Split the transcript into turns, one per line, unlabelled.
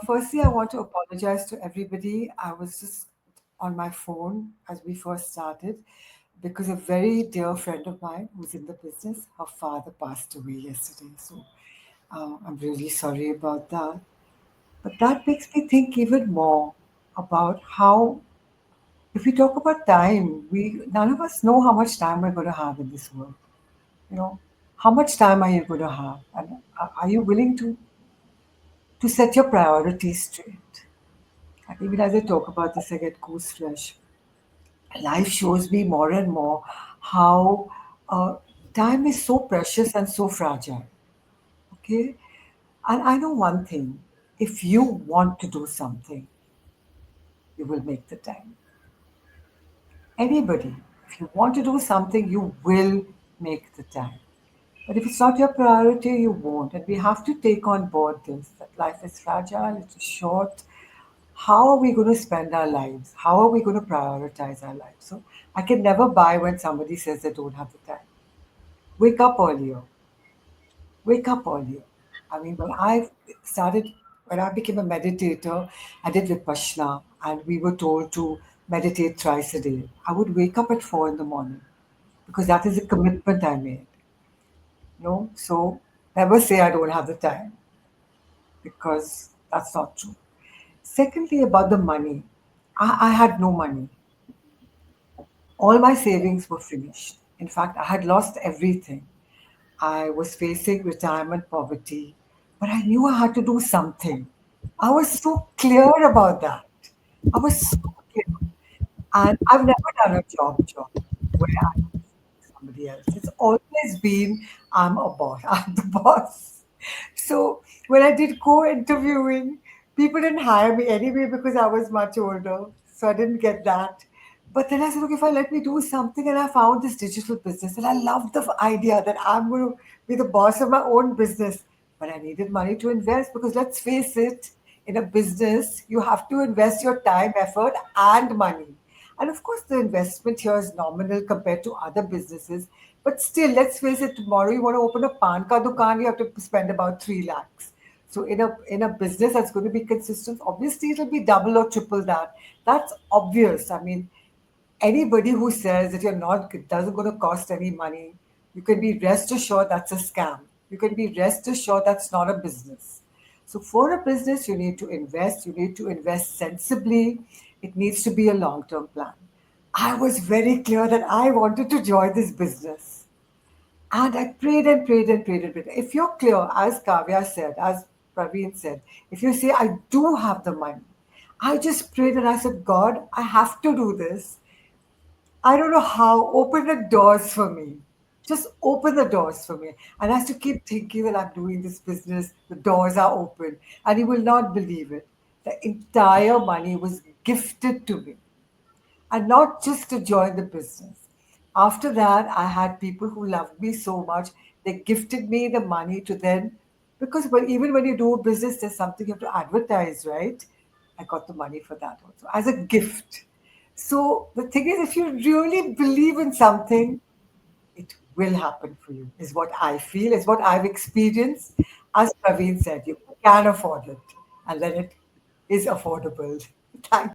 Firstly, I want to apologize to everybody. I was just on my phone as we first started because a very dear friend of mine who's in the business, her father passed away yesterday. So I'm really sorry about that. But that makes me think even more about how, if we talk about time, we none of us know how much time we're going to have in this world. You know, how much time are you going to have, and are you willing to set your priorities straight? And even as I talk about this, I get gooseflesh. Life shows me more and more how time is so precious and so fragile. Okay, and I know one thing: if you want to do something, you will make the time. Anybody, if you want to do something, you will make the time. But if it's not your priority, you won't. And we have to take on board this that life is fragile, it's short. How are we going to spend our lives? How are we going to prioritize our lives? So I can never buy when somebody says they don't have the time. Wake up earlier. Wake up earlier. I mean, when I became a meditator, I did Vipassana, and we were told to meditate thrice a day. I would wake up at 4 in the morning because that is a commitment I made. So never say I don't have the time because that's not true. Secondly, about the money, I had no money. All my savings were finished. In fact, I had lost everything. I was facing retirement poverty, but I knew I had to do something. I was so clear about that. I was so clear. And I've never done a job where I somebody else. It's always been I'm a boss. I'm the boss. So when I did co-interviewing, people didn't hire me anyway because I was much older. So I didn't get that. But then I said, okay, if I let me do something, and I found this digital business, and I loved the idea that I'm going to be the boss of my own business. But I needed money to invest because let's face it, in a business, you have to invest your time, effort, and money. And of course, the investment here is nominal compared to other businesses. But still, let's face it, tomorrow you want to open a pan ka dukan, you have to spend about 3 lakhs. So in a business that's going to be consistent, obviously it'll be double or triple that. That's obvious. I mean, anybody who says that you're not it doesn't going to cost any money, you can be rest assured that's a scam. You can be rest assured that's not a business. So for a business, you need to invest sensibly. It needs to be a long-term plan. I was very clear that I wanted to join this business. And I prayed and prayed and prayed and prayed. If you're clear, as Kavya said, as Praveen said, if you say, I do have the money, I just prayed and I said, God, I have to do this. I don't know how. Open the doors for me. Just open the doors for me. And I have to keep thinking that I'm doing this business. The doors are open. And you will not believe it. The entire money was gifted to me, and not just to join the business. After that, I had people who loved me so much, they gifted me the money to then, because even when you do a business, there's something you have to advertise, right? I got the money for that also as a gift. So the thing is, if you really believe in something, it will happen for you, is what I feel, is what I've experienced. As Praveen said, you can afford it, and then it is affordable. Thank